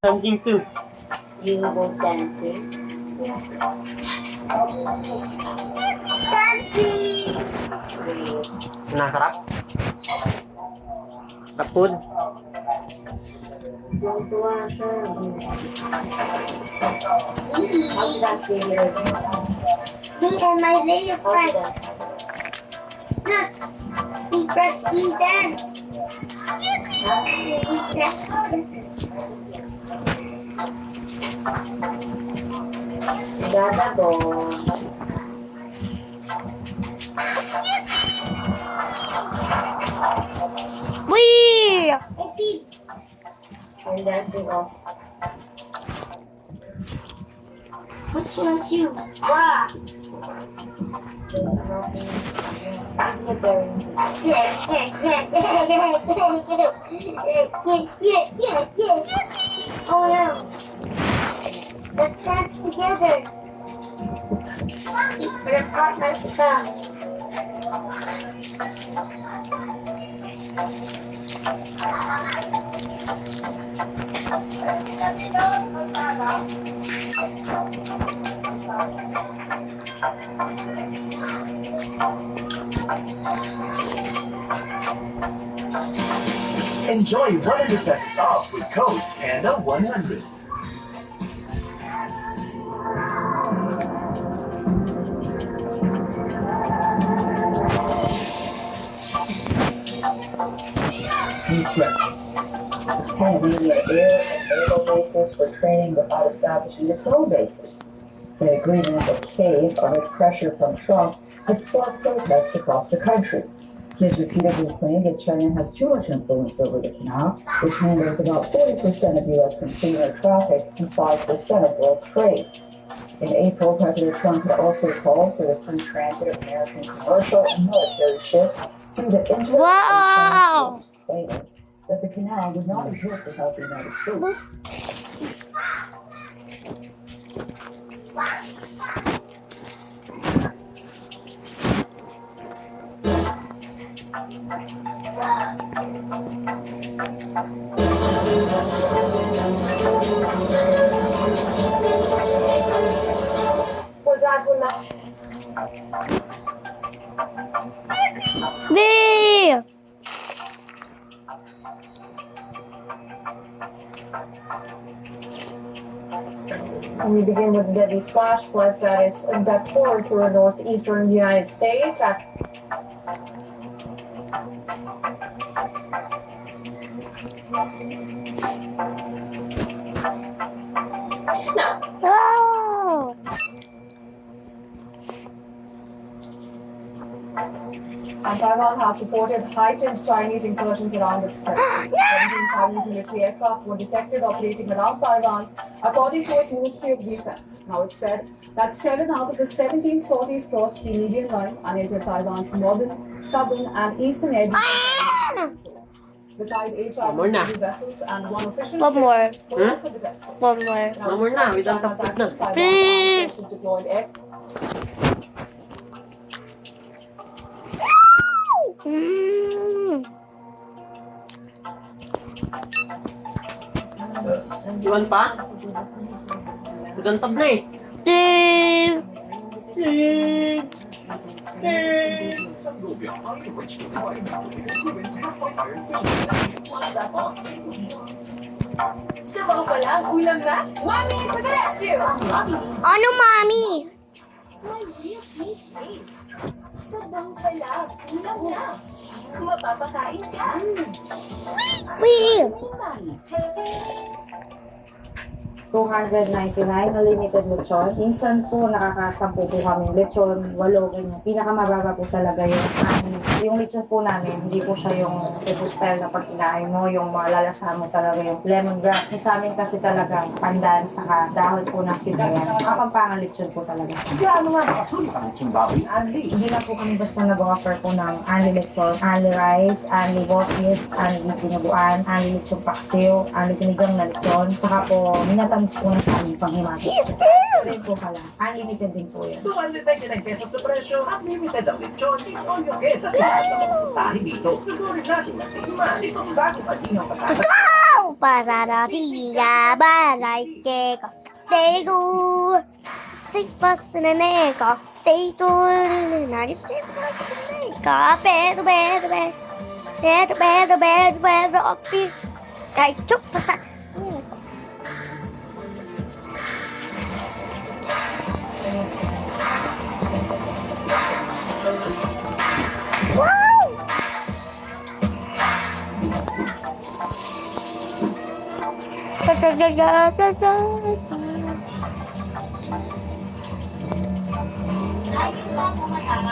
Dancing too. You go dancing. Dancing! Great. Nasarap. Tapod. Tuwa siya. How's that favorite? Me and my little friend. Look, we press we dance. We press. Dada ko. Wee! I see. And dancing also. Which one's you? Wow. Oh yeah. Let's dance together. For the partners to come. Enjoy 100 pesos off with code PANDA100. This plan near air and naval bases for training without establishing its own bases. The agreement of Kiev amid pressure from Trump had sparked protests across the country. He has repeatedly claimed that China has too much influence over the canal, which handles about 40% of U.S. container traffic and 5% of world trade. In April, President Trump had also called for the free transit of American commercial and military ships through the inter- Wow! claiming that the canal would not exist without the United States. Wee! We begin with deadly flash floods that tore through the northeastern United States. Oh! And Taiwan has reported heightened Chinese incursions around its territory. 17 Chinese military aircraft were detected operating around Taiwan, according to its Ministry of Defense. Now it said that 7 out of the 17 sorties crossed the median line and entered Taiwan's northern, southern, and eastern air defense. Beside 8 One more na. Chinese Navy vessels and 1 official One ship more. were also detected. One more. Now, One more na, we don't China's have to action, Taiwan's Please. armed forces deployed air Mm. Iwan pa? Nagantab na eh. Wee! Some Rubio iron rich with vitamin with proven to have white iron fish one of that box. Sabaw pa lang, ulam na? Mommy, to the rescue! Ang mommy, Ano, mami? my real cute face. Sabaw pa lang, ulam na. Mapapakain ka. Wee! Mommy, 299 na limited lechon. Minsan po nakakasampu po kaming lechon, 8 ganyan. Pinakamababa po talaga yung lechon po namin, hindi po siya yung Cebu style na pag kinain mo, yung malalasahan mo talaga yung lemongrass. Yung sa amin kasi talagang pandan, saka dahon po ng sibuyas. Kapampangan lechon po talaga. Kaya ano nga nakasulit ang tsumbawi Anli. Hindi lang po kami basta nag-offer po ng only lechon, only rice, only botis, only dinuguan, only lechon paksiw, only sinigang na lechon. Saka po, minatan matamis po na sa aming panghimagas. Rin po pala, unlimited din po yan. 299 pesos na presyo at limited ang lechon. All you get at lahat ng pupuntahin dito. Sigurin natin na tingnan itong bagong alinaw pagkakasal. Go! 바라라지가 바랄게가 대구 슬퍼스는 내가 세이돌은 나를 슬퍼스는 내가 배도 어필 나이 쪽파사 와우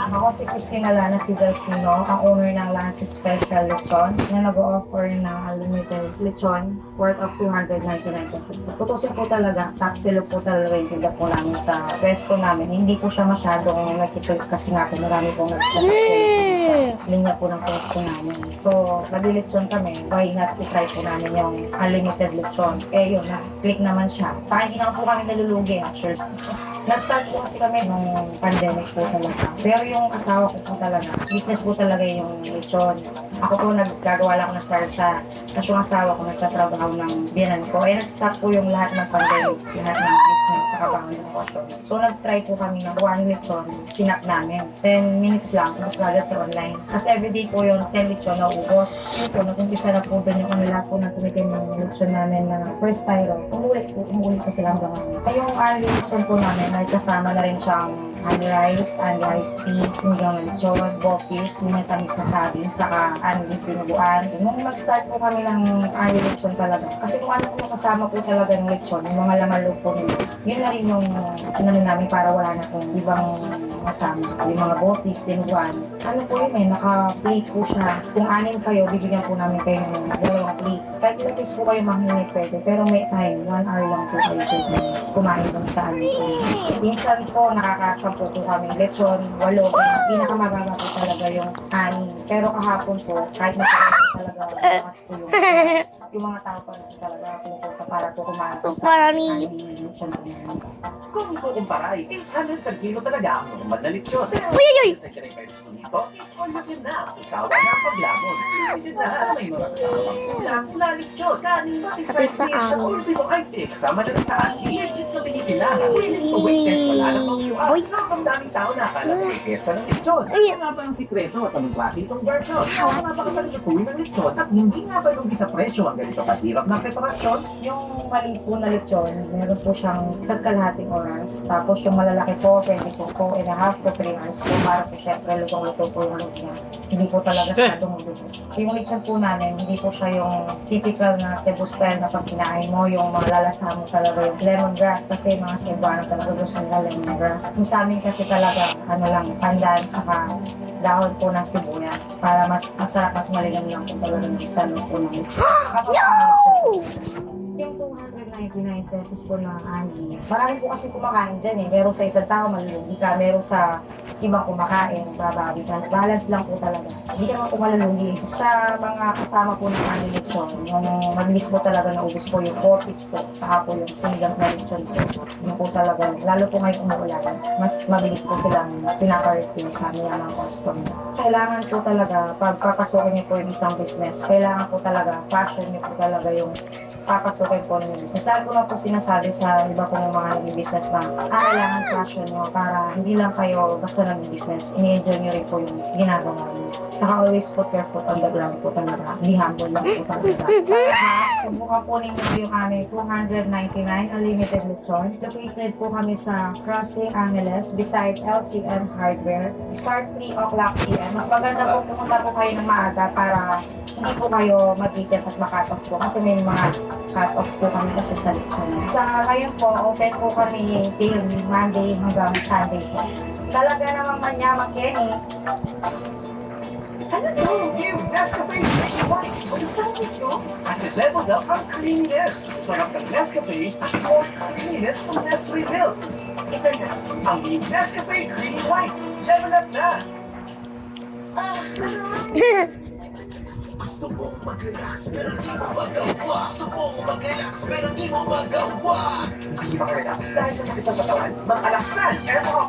Ako si Christina Lana si Delfino, ang owner ng Lance Special Lechon na nag-o-offer ng unlimited lechon worth of 299 pesos. Tutusin po talaga, top seller po talaga yung tinda po namin sa pwesto namin. Hindi po siya masyadong nagkiklik kasi nga po marami pong nagkiklik sa linya po ng pwesto namin. So, nag-lechon kami, why not i-try po namin yung unlimited lechon. Eh yun, na-click naman siya. Saka hindi naman po kami nalulugi actually. Nag-start po kasi kami nung pandemic po talaga. Pero yung asawa ko po talaga, business po talaga yung lechon. Ako po naggagawa lang ako ng sarsa. Tapos yung asawa ko nagtatrabaho ng biyanan ko. Eh nag-start po yung lahat ng pandemic, lahat ng business sa kabangan ng negosyo. So nag-try po kami ng one lechon, sinap namin. 10 minutes lang, tapos agad sa online. Tapos everyday po yung 10 lechon na ubos. Yun po, nag-umpisa na po doon yung lahat po na tumitin yung lechon namin na first tyro. Umulit po sila hanggang ngayon. Yung only lechon po namin, ay kasama na rin siyang honey rice, honey iced tea, sinigang na lechon, bopis, may tamis na saging, saka honey pinubuan. Nung mag-start po kami ng honey lechon talaga, kasi kung ano po yung kasama po talaga ng lechon, yung mga laman loob po nila, yun na rin yung inano namin para wala na pong ibang kasama. Yung mga bopis, pinubuan. Ano po yun eh, naka-plate po siya. Kung 6 kayo, bibigyan po namin kayo ng 2 plate. Kahit ilang piece po kayo mahingi pwede, pero may time, 1 hour lang po kayo pwede kumain dun sa amin po. Minsan po, nakakasampo po kami lechon, 8, pinakamababa po talaga yung 6. Pero kahapon po, kahit na po talaga mas po yung mga tao pa rin talaga pumupunta para po kumain po sa Parang lechon po namin. Kung ikukumpara, 800 per kilo talaga ang normal na lechon. Uy! 99 pesos po dito, all you get na. Usawa na ang paglamon. Kasi na, may mga kasamang kulang sila lechon. Kanin, matis, Sakit sa side dish, at amin. ultimo ice tea. Kasama na rin sa akin. Legit na pinipila. Willing to wait and wala na pang QR. Uy. So, ang daming tao na akala na may pesta ng lechon. Uy. Ano nga ba ang sikreto at anong klase itong version? Ano nga ba kapag lutuin ng lechon at hindi nga ba lugi sa presyo ang ganito kahirap na preparasyon? Yung maliit po na lechon, meron po siyang isang kalahating oras. Tapos yung malalaki po, 2.5 to 3 hours po para po syempre lutong-luto po yung loob niya. Hindi po talaga siya dumuluto. Yung lechon po namin, hindi po siya yung typical na Cebu style na pag kinain mo, yung mga lalasa mo talaga yung lemongrass kasi mga Cebuano talaga gusto nila lemongrass. Yung sa amin kasi talaga, ano lang, pandan saka dahon po ng sibuyas para mas masarap, mas maligam lang po talaga yung sa loob po ng lechon. Yung 299 pesos po na ani. Marami po kasi kumakain dyan eh. Meron sa isang tao, malulugi ka. Meron sa ibang kumakain, babawi ka. Balance lang po talaga. Hindi ka naman po malulugi. Sa mga kasama po ng ani lechon, yung mabilis po talaga naubos po yung 4 piece po. Saka po yung sinigang na lechon po. Yung po talaga, lalo po ngayon umuulan, mas mabilis po silang pinaka-refill sa amin ng mga customer. Kailangan po talaga, pag papasukin niyo po yung isang business, kailangan po talaga, fashion niyo po talaga yung papasukin po ng business. Lalo ko na po sinasabi sa iba pong mga nag-business na kailangan passion nyo para hindi lang kayo basta nag-business. I-enjoy nyo rin po yung ginagawa nyo. Saka always put your foot on the ground po talaga. Be humble lang po talaga. Subukan po ninyo po yung aming 299 unlimited lechon. Located po kami sa Crossing Angeles beside LCM Hardware. Start 3 o'clock p.m. Mas maganda po pumunta po kayo ng maaga para hindi po kayo matitin at makat-off po kasi may mga cut-off po kami kasi sa lechon. Sa ngayon po, open po kami till Monday hanggang Sunday po. Talaga namang manyaman, Kenny. Ano yung new Nescafe Creamy White? Pagkasabi nyo, kasi leveled up ang creaminess. Sarap ng Nescafe at more creaminess from Nestle Milk. Ito na, ang new Nescafe Creamy White. Level up na! Gusto mong mag-relax pero di mo magawa. Gusto mong mag-relax pero di mo magawa. Hindi mag-relax dahil sa sakit ng katawan, mag-alaksan. Eto!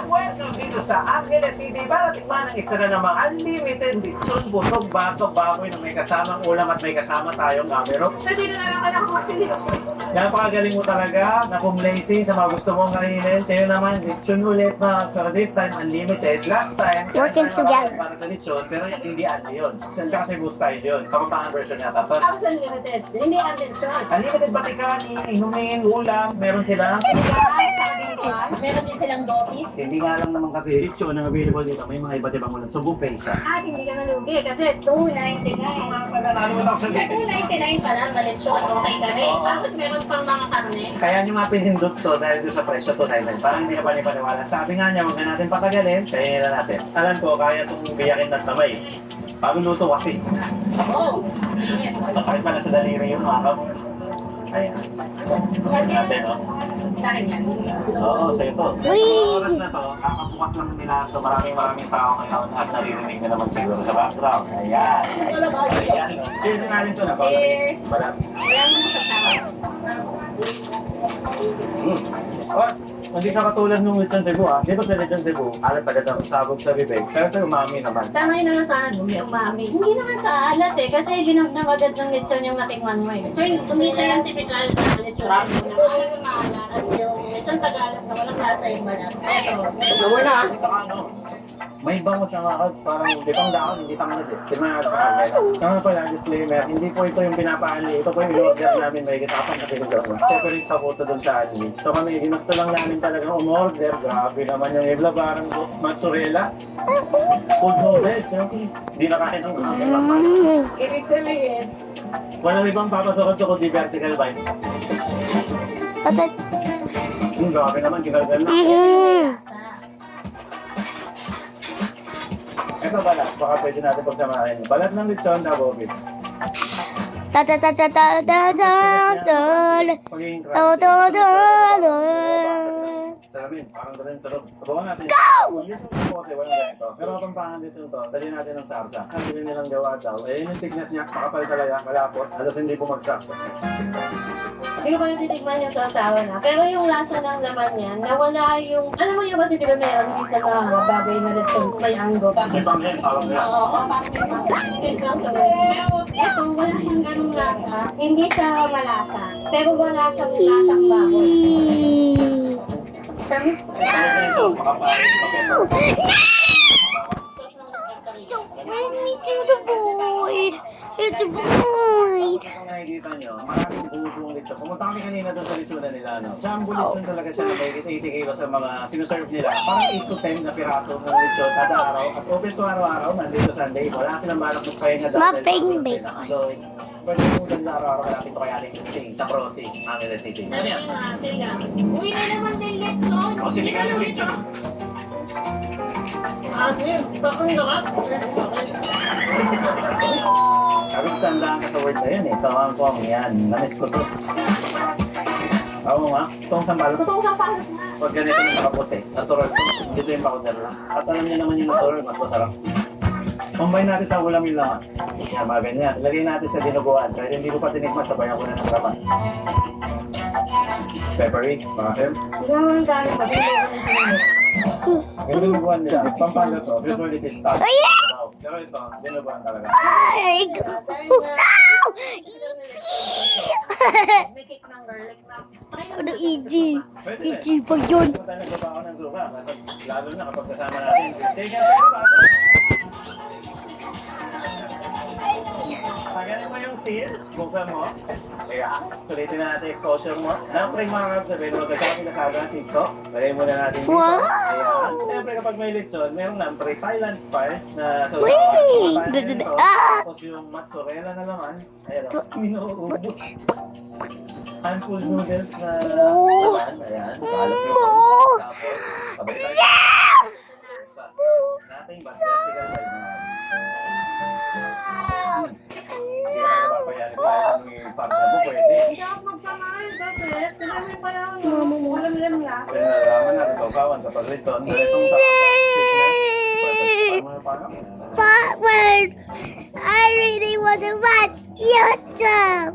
Welcome dito sa Angeles City para tikman ang isa na namang unlimited lechon busog bato baboy na may kasamang ulam at may kasama tayong camero. Nandito na lang anak ko kasi lechon. Napakagaling mo talaga na pumlacing sa mga gusto mong kainin. Sa'yo naman, lechon ulit na pero this time unlimited. Last time, Working together. para sa lechon pero hindi unli yun. Kasi boost style yun. Kapuntahan version yata. Pero Tapos unlimited. Hindi unlimited. unlimited batikanin, inumin, ulam, meron sila. Meron din silang dotis. Hindi nga lang naman kasi lechon ang available dito. May mga iba't ibang ulam. So buffet siya. At hindi ka nalugi kasi $2.99. Sa Sa $2.99 pa lang na lechon, okay ka rin. Tapos meron pang mga karne. Kaya niyo mga pinindot to dahil doon sa presyo to dahil parang hindi na panipaniwala. Sabi nga niya, huwag na natin patagalin, kaya na natin. Alam ko, kaya itong biyakin ng tamay. Bagong luto kasi. Oh! Masakit pala sa daliri yung mga kap. Ayan. Natin, no? Sa akin yan. Oo, sa ito. Uy! Sa oras na to, kakabukas lang nila. So maraming tao ngayon at naririnig na naman siguro sa background. Ayan. Ayan. Cheers na natin to. Cheers! Balat. Wala mo masasawa. Oh, hindi ka katulad nung Lechon Cebu ha. Dito sa Lechon Cebu, alat agad ang sabog sa bibig. Pero ito umami naman. Tama yun naman sa ano, may umami. Hindi naman sa alat eh, kasi ginamnam agad ng lechon yung natikman mo eh. So hindi siya yung typical na lechon na walang maalat at yung lechon Tagalog na walang lasa yung balat. Pero, Nawala na. Ito ka ano. May bango siya mga kauts, parang hindi pang daon, hindi tangad eh. Tignan natin sa camera. Kaya nga pala, disclaimer, hindi po ito yung pinapaali. Ito po yung in-order namin, may gitapan kasi yung daon. Separate pa po ito dun sa anli. So kami, ginusto lang namin talagang umorder. Grabe naman yung ibla, parang mozzarella. Food noodles, yung hindi na kain ng ibig sabihin, Walang ibang papasok ito kundi vertical bites. Patat. Grabe naman, ginagal na. lasa. Ito balat, baka pwede natin pagsamahin. Balat ng lechon na bobis. Ta ta ta ta ta ta ta ta. Magiging Ta ta crunchy. ta ta. Salamin, parang ganun yung tulog. Subukan natin. Go! Yun po kasi walang ganito. Pero itong pangan dito ito, dali natin ng sarsa. Ang bilhin nilang gawa daw, eh yun yung thickness niya, makapal talaga, malapot, halos hindi bumagsak. Hindi ko pa natitikman yung sasawa na. Pero yung lasa ng laman niya, nawala yung... Alam mo yun kasi di ba meron isa na baboy na lechon, may anggo. May panghin, parang Oo, ganun. parang taste lang siya. Ito, wala siyang ganung lasa. Hindi siya malasa. Pero wala siyang lasang baboy. Tamis pa. Ito, makapal, okay. Bring me to the void. It's a void. Kung nakikita nyo, maraming buong lechon. Pumunta kami kanina doon sa lechonan nila, no? Jumbo lechon talaga siya na may 80 kilos sa mga sinuserve nila. Parang 8 to 10 na piraso ng lechon kada araw. At open to araw-araw, Monday to Sunday. Wala silang balak magpahinga dahil. Maping bacon. So, pwede mo ganda araw-araw malapit to kay Aling Kusing sa Crossing, Angeles City. Ano yan? Sila. Uy na naman din lechon. O, sinigang yung lechon. Asin, paano ka? Kapag tandaan ka sa word na yun eh. Tawang yan. Namiss ko to. Oo nga. Itong sambal. Totoo sa palas na. Pag ganito na nakaputi, natural to. Ito yung powder lang. At alam niyo naman yung natural, mas masarap. Combine natin sa ulam yung laman. Yan, mga ganyan. Ilagay natin sa dinuguan. Kahit hindi ko pa tinikman, sabayan ko na ng laman. Peppery, mga sir. Hindi naman dami pa. Yung dinuguan nila, pampanga to. Usually it is tough. Pero ito, dinuguan talaga. Ay, no! May cake ng garlic na. Ano easy? Pwede Easy pa yun. Kung tayo nagbabaon ng suka, lalo na kapag kasama natin. Sige, pero baso. Taganin mo yung seal, buksan mo. Kaya, sulitin na natin exposure mo. Nampring mga kabsabihin mo, kasama na sa ng TikTok. Lagay muna natin dito. Wow! Ayan. Siyempre kapag may lechon, mayroong nampring Thailand style na sausawan. Wee! Kapain nito. Ah! Tapos yung mozzarella na naman. Ayan o, minuubos. Handful noodles na Oh! laman. Ayan, kalap nito. Oh! Tapos, sabay tayo. Nating vertical side naman. Sige, partner mo, pwede. Hindi ako magpamain kasi sinabi pa lang Mama mo. alam niya. Pero nalalaman na, ito kawan sa pag-return. Ganitong sa sickness. Paano? Forward! I really want to watch YouTube!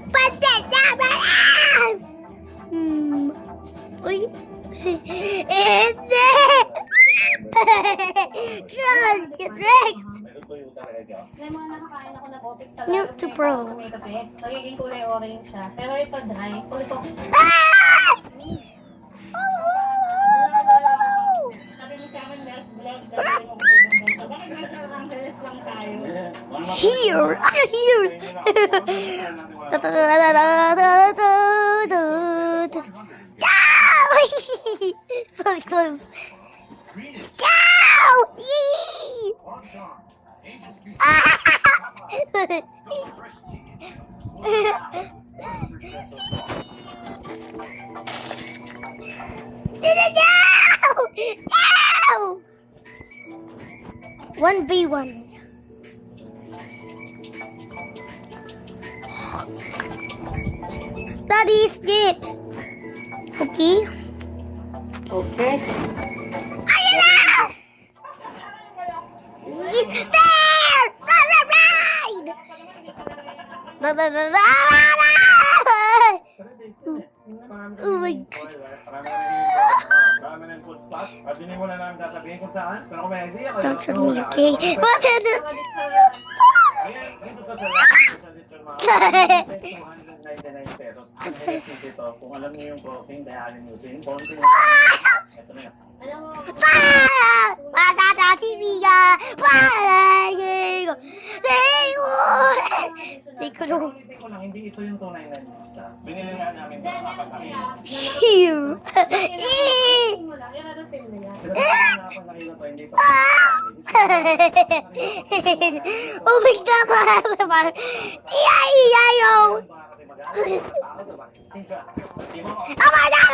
But that's not my ass! Uy! It's it! Correct! May tuyo talaga. May mga nakakain ako ng office New to pro. May kape. Nagiging kulay orange siya. Pero ito dry. Kulay ko. Ah! Sabi mo sa akin, there's blood. Sabi mo kasi ganito. Bakit nasa Angeles lang tayo? Here! Here! So close. Cow! Yee! Ah! No! 1v1. Daddy, skip. Okay. Okay. Ayun na! There! Run, run, run! Run, run, run, run! Oh my God. Marami ng good spot. At hindi mo na lang sasabihin kung saan. Pero kung may idea kayo. Don't tell me, okay? What's it? Ngayon, dito to sa lechon mga 299 pesos. Ang healthy dito, kung alam niyo yung crossing, dialysin, konti na. Ito na yan. Alam mo, Ah! Matata TV ka! Palagi ko! Hindi ko nung... Ulitin ko lang, hindi ito yung 299. Binili nga namin then, para meron sila. mapagkakita. Here! Mo lang, irarating mo yan. Pero kung ako nakita to, hindi to. Oh my God! Parang... Iyay! Iyay! Oh! Baka kasi mag-aaral. Tao, diba? Hindi mo. Oh my God!